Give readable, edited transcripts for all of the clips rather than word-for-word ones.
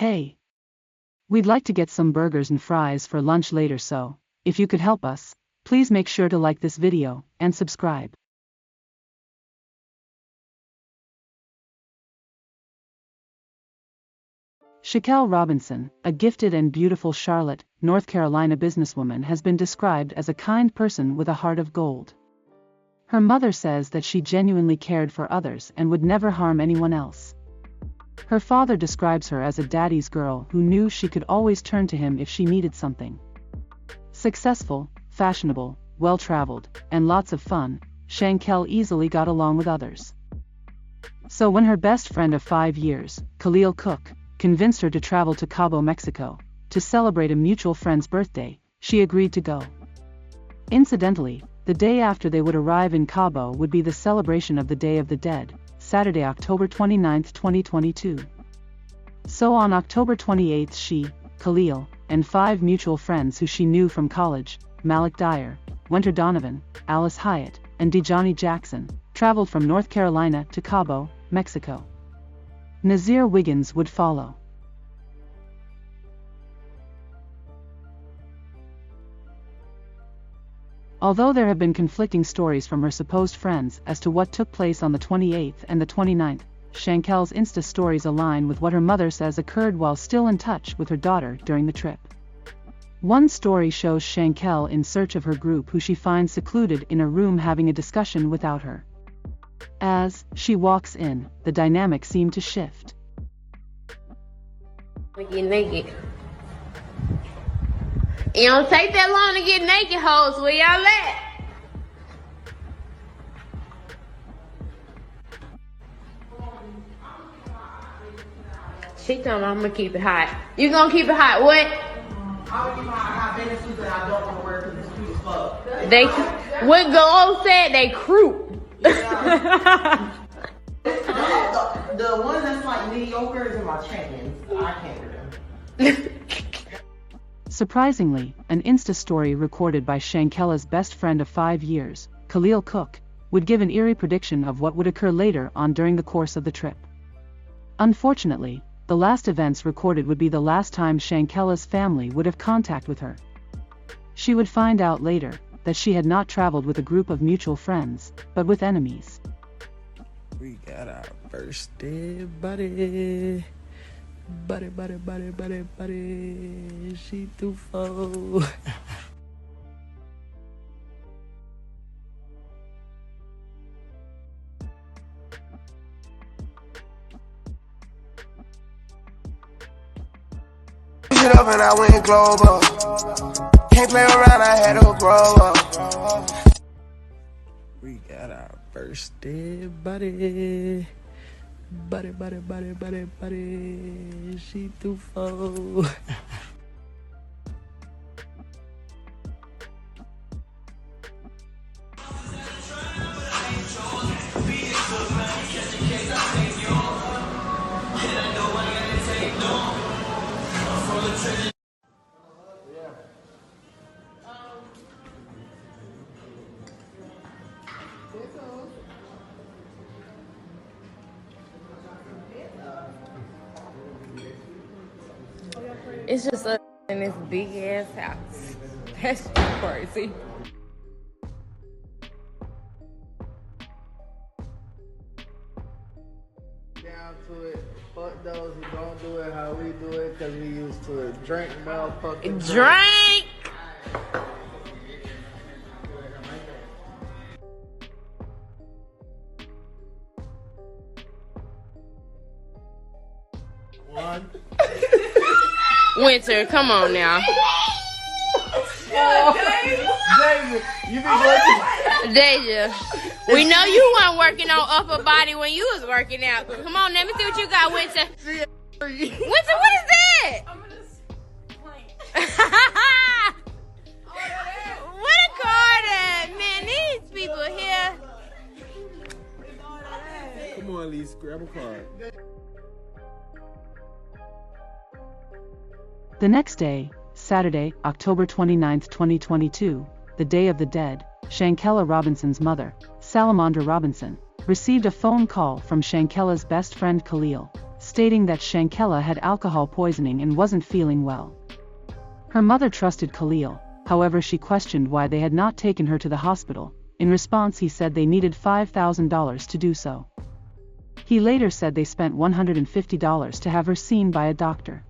Hey, we'd like to get some burgers and fries for lunch later, so if you could help us, please make sure to like this video and subscribe. Shanquella Robinson, a gifted and beautiful Charlotte, North Carolina businesswoman, has been described as a kind person with a heart of gold. Her mother says that she genuinely cared for others and would never harm anyone else. Her father describes her as a daddy's girl who knew she could always turn to him if she needed something. Successful, fashionable, well-traveled, and lots of fun, Shanquella easily got along with others. So when her best friend of 5 years, Khalil Cooke, convinced her to travel to Cabo, Mexico, to celebrate a mutual friend's birthday, she agreed to go. Incidentally, the day after they would arrive in Cabo would be the celebration of the Day of the Dead, Saturday, October 29, 2022. So on October 28 she, Khalil, and 5 mutual friends who she knew from college, Malik Dyer, Wenter Donovan, Alysse Hyatt, and Daejhanae Jackson, traveled from North Carolina to Cabo, Mexico. Nazeer Wiggins would follow. Although there have been conflicting stories from her supposed friends as to what took place on the 28th and the 29th, Shanquella's Insta stories align with what her mother says occurred while still in touch with her daughter during the trip. One story shows Shanquella in search of her group, who she finds secluded in a room having a discussion without her. As she walks in, the dynamic seemed to shift. Get naked. It don't take that long to get naked, hoes. Where y'all at? She told me I'm gonna keep it hot. You gonna keep it hot? What? I'm gonna keep it hot. I got business suits that I don't want to wear because it's cute as fuck. They, what Go said, they croup. Yeah. the ones that's like mediocre is in my champions. I can't wear them. Surprisingly, an Insta story recorded by Shanquella's best friend of 5 years, Khalil Cooke, would give an eerie prediction of what would occur later on during the course of the trip. Unfortunately, the last events recorded would be the last time Shanquella's family would have contact with her. She would find out later that she had not traveled with a group of mutual friends, but with enemies. We got our first dead buddy. Buddy. She too full. It up and I went global. Can't play around, I had to grow up. We got our first dead buddy. Buddy. She too full. It's just us in this big ass house. That's just crazy. Down to it. Fuck those who don't do it how we do it, cause we used to it. Drink, motherfucking Drink! One. Winter, come on now. David, you be working. Deja, we know you weren't working on upper body when you was working out. Come on, let me see what you got, Winter. Winter, what is that? I'm gonna what a card, man. These people here. Come on, Alysse, grab a card. The next day, Saturday, October 29, 2022, the Day of the Dead, Shanquella Robinson's mother, Salamandra Robinson, received a phone call from Shanquella's best friend Khalil, stating that Shanquella had alcohol poisoning and wasn't feeling well. Her mother trusted Khalil, however she questioned why they had not taken her to the hospital. In response, he said they needed $5,000 to do so. He later said they spent $150 to have her seen by a doctor.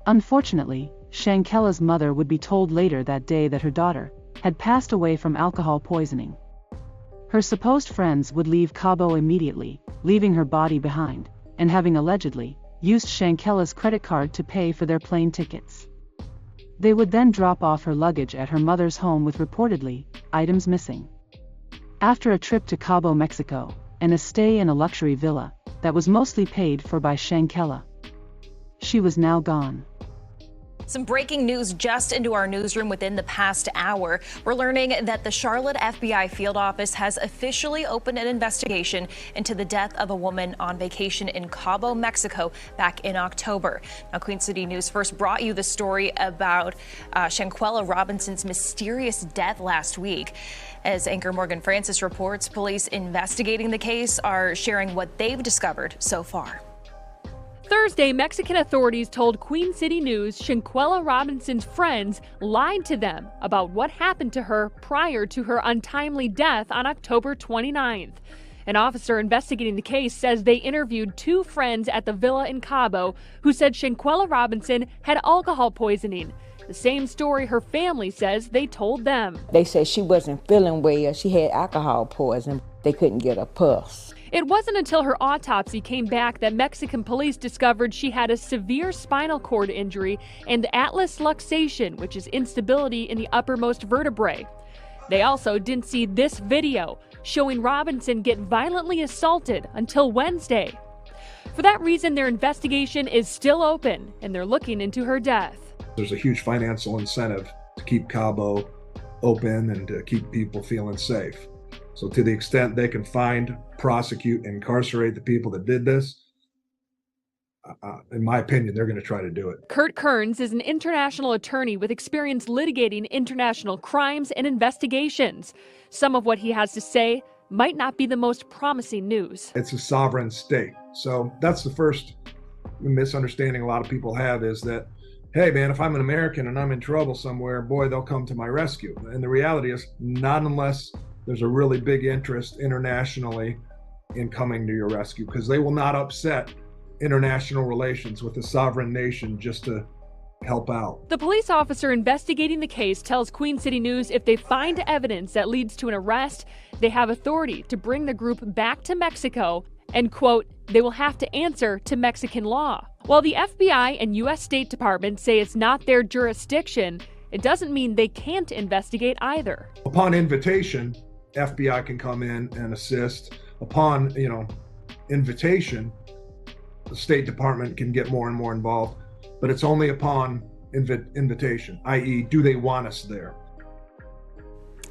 Unfortunately, Shanquella's mother would be told later that day that her daughter had passed away from alcohol poisoning. Her supposed friends would leave Cabo immediately, leaving her body behind, and having allegedly used Shanquella's credit card to pay for their plane tickets. They would then drop off her luggage at her mother's home with reportedly items missing. After a trip to Cabo, Mexico, and a stay in a luxury villa that was mostly paid for by Shanquella, she was now gone. Some breaking news just into our newsroom within the past hour. We're learning that the Charlotte FBI field office has officially opened an investigation into the death of a woman on vacation in Cabo, Mexico back in October. Now, Queen City News first brought you the story about Shanquella Robinson's mysterious death last week. As anchor Morgan Francis reports, police investigating the case are sharing what they've discovered so far. Thursday, Mexican authorities told Queen City News Shanquella Robinson's friends lied to them about what happened to her prior to her untimely death on October 29th. An officer investigating the case says they interviewed two friends at the villa in Cabo who said Shanquella Robinson had alcohol poisoning. The same story her family says they told them. They said she wasn't feeling well. She had alcohol poisoning. They couldn't get a pulse. It wasn't until her autopsy came back that Mexican police discovered she had a severe spinal cord injury and atlas luxation, which is instability in the uppermost vertebrae. They also didn't see this video showing Robinson get violently assaulted until Wednesday. For that reason, their investigation is still open and they're looking into her death. There's a huge financial incentive to keep Cabo open and to keep people feeling safe. So to the extent they can find, prosecute, incarcerate the people that did this, in my opinion, they're going to try to do it. Kurt Kearns is an international attorney with experience litigating international crimes and investigations. Some of what he has to say might not be the most promising news. It's a sovereign state. So that's the first misunderstanding a lot of people have, is that, hey man, if I'm an American and I'm in trouble somewhere, boy, they'll come to my rescue. And the reality is, not unless there's a really big interest internationally in coming to your rescue, because they will not upset international relations with a sovereign nation just to help out. The police officer investigating the case tells Queen City News if they find evidence that leads to an arrest, they have authority to bring the group back to Mexico and, quote, they will have to answer to Mexican law. While the FBI and U.S. State Department say it's not their jurisdiction, it doesn't mean they can't investigate either. Upon invitation, FBI can come in and assist. Upon, invitation, the State Department can get more and more involved, but it's only upon invitation, i.e., do they want us there?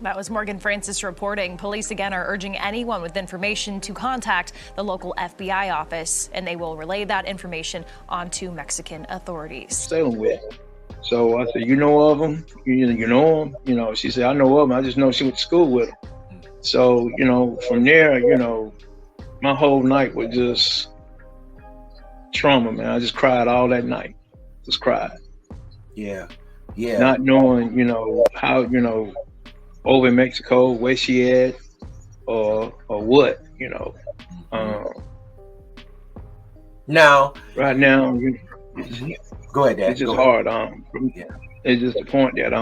That was Morgan Francis reporting. Police again are urging anyone with information to contact the local FBI office, and they will relay that information onto Mexican authorities. Sailing with. So I said, you know of them? You know them? She said, I know of them. I just know she went to school with them. So, from there, my whole night was just trauma, man. I just cried all that night. Just cried. Yeah. Not knowing, how, over in Mexico, where she at, or what, Now. Right now, go ahead, Dad. It's just hard. It's just the point that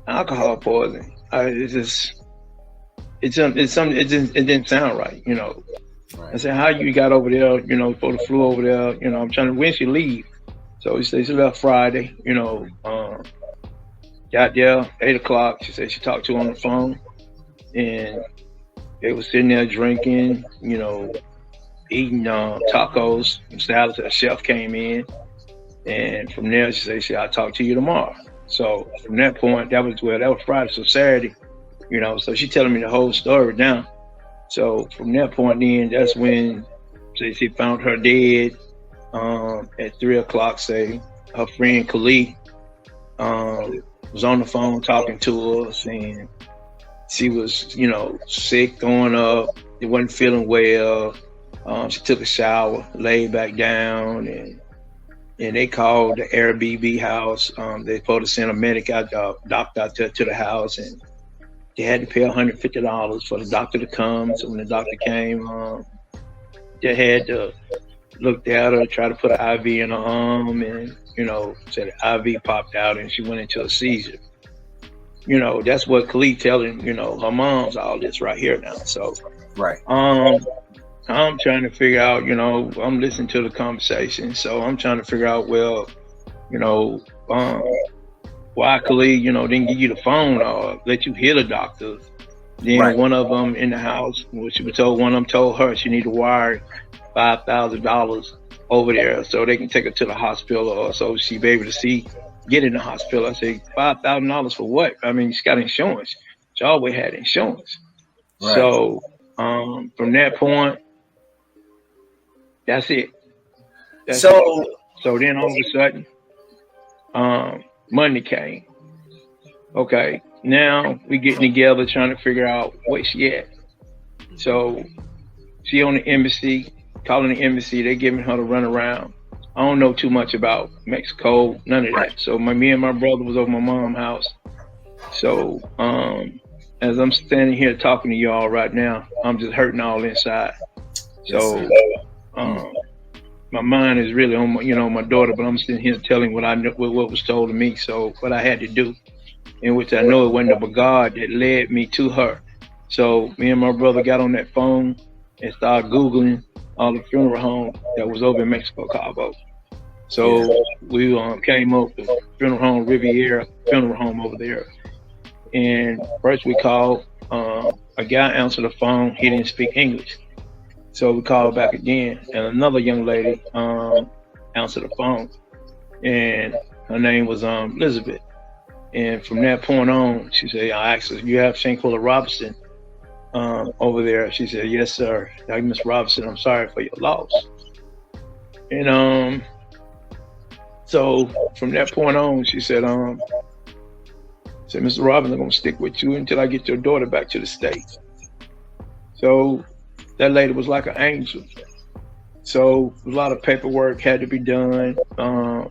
alcohol poisoning. It didn't sound right, Right. I said, how you got over there, for the flu over there, I'm trying to, when she leave? So he said she left Friday, got there 8 o'clock. She said she talked to her on the phone, and they was sitting there drinking, eating tacos and salads. The chef came in, and from there she said, I'll talk to you tomorrow. So from that point, that was Friday. So Saturday, so she telling me the whole story now. So from that point then, that's when she found her dead at 3 o'clock, say. Her friend Khalil was on the phone talking to her, saying she was, sick, throwing up, wasn't feeling well. She took a shower, laid back down, and they called the Airbnb house. They supposed to send a medic out, doctor out to the house, and they had to pay $150 for the doctor to come. So when the doctor came, they had to look at her, try to put an IV in her arm, and said the IV popped out and she went into a seizure. That's what Khalil telling her mom's all this right here now. So right. I'm trying to figure out, I'm listening to the conversation. So I'm trying to figure out, well, why Khalil, didn't give you the phone or let you hear the doctor. Then Right. one of them in the house, which she was told, one of them told her she need to wire $5,000 over there so they can take her to the hospital or so she be able to get in the hospital. I say, $5,000 for what? I mean, she got insurance. She always had insurance. Right. So from that point, that's it. So then all of a sudden, Monday came. Okay, now we getting together trying to figure out where she at. So she on the embassy, calling the embassy. They giving her to run around. I don't know too much about Mexico, none of that. So me and my brother was over my mom's house. So as I'm standing here talking to y'all right now, I'm just hurting all inside. So my mind is really on my daughter, but I'm sitting here telling what I know, what was told to me. So what I had to do, in which I know it wasn't but God that led me to her. So me and my brother got on that phone and started Googling all the funeral homes that was over in Mexico, Cabo. So we came up with funeral home Riviera funeral home over there. And first we called, a guy answered the phone. He didn't speak English. So we called back again, and another young lady answered the phone, and her name was Elizabeth. And from that point on, she said, I asked her, you have Shanquella Robinson over there? She said, yes, sir. Like, Miss Robinson, I'm sorry for your loss. And so from that point on, she said, Mr. Robinson, I'm gonna stick with you until I get your daughter back to the States. So that lady was like an angel. So a lot of paperwork had to be done. Her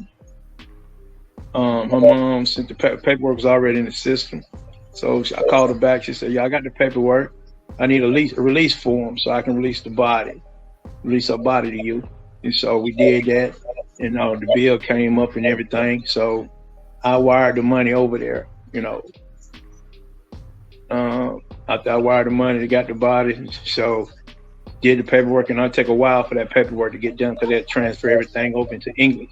mom sent the paperwork was already in the system. So I called her back. She said, yeah, I got the paperwork. I need a release form so I can release her body to you. And so we did that. And the bill came up and everything. So I wired the money over there, after I wired the money, they got the body. So did the paperwork, and it'll take a while for that paperwork to get done because they transfer everything over into English.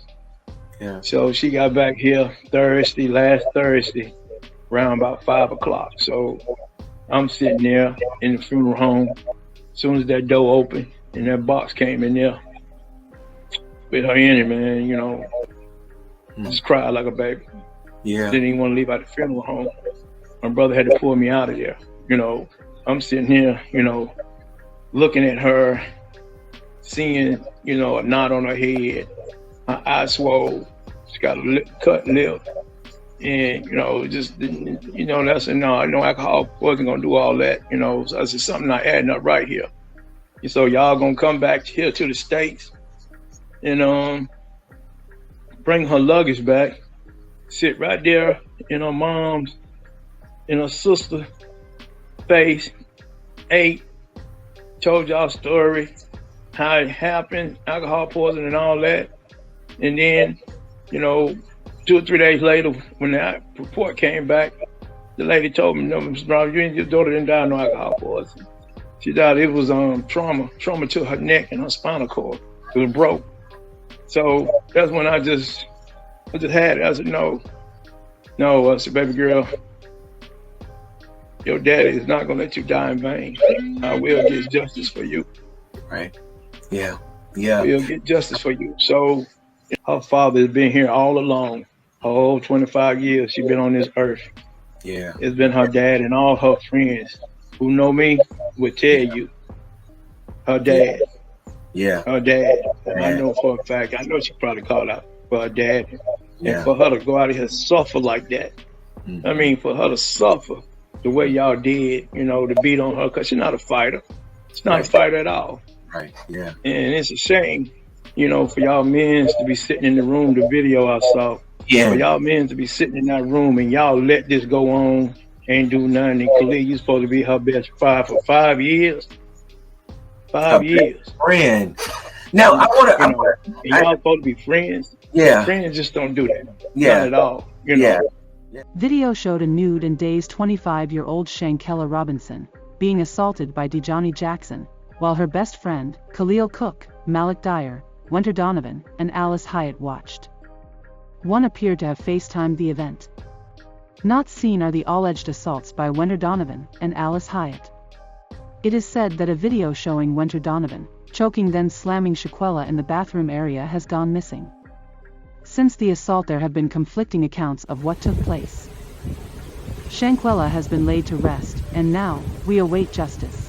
Yeah. So she got back here last Thursday, around about 5 o'clock. So I'm sitting there in the funeral home. As soon as that door opened and that box came in there with her in it, man, just cried like a baby. Yeah. Didn't even want to leave out the funeral home. My brother had to pull me out of there. I'm sitting here, looking at her, seeing, a knot on her head, her eyes swole, she got a cut lip, and, that's no alcohol wasn't gonna do all that, so I said, something not adding up right here. And so y'all gonna come back here to the States and bring her luggage back, sit right there in her mom's, in her sister's face, ate, told y'all story, how it happened, alcohol poisoning and all that. And then, 2 or 3 days later, when the report came back, the lady told me, no, Mr. Brown, your daughter didn't die of no alcohol poisoning. She died, it was trauma to her neck and her spinal cord. It was broke. So that's when I just had it. I said, no, I said, baby girl, your daddy is not gonna let you die in vain. I will get justice for you. Right. Yeah. Yeah. We'll get justice for you. So her father has been here all along. Her whole 25 years she's been on this earth. Yeah. It's been her dad and all her friends who know me would tell you. Her dad. Yeah. Her dad. Yeah. I know for a fact. I know she probably called out for her dad. Yeah. And for her to go out here and suffer like that. Mm-hmm. I mean, for her to suffer the way y'all did, to beat on her, because she's not a fighter. She's not a fighter at all. Right. Yeah. And it's a shame, you know, for y'all men to be sitting in the room, the video I saw. Yeah. For y'all men to be sitting in that room and y'all let this go on, ain't do nothing. And Khalil, you supposed to be her best friend for 5 years. 5 years. Friend. Now I want to. Y'all supposed to be friends. Yeah. Friends just don't do that. Yeah. Not at all. You know. Yeah. Video showed a nude and dazed 25-year-old Shanquella Robinson being assaulted by Daejhanae Jackson, while her best friend, Khalil Cooke, Malik Dyer, Wenter Donovan, and Alysse Hyatt watched. One appeared to have FaceTimed the event. Not seen are the alleged assaults by Wenter Donovan and Alysse Hyatt. It is said that a video showing Wenter Donovan choking then slamming Shanquella in the bathroom area has gone missing. Since the assault, there have been conflicting accounts of what took place. Shanquella has been laid to rest, and now we await justice.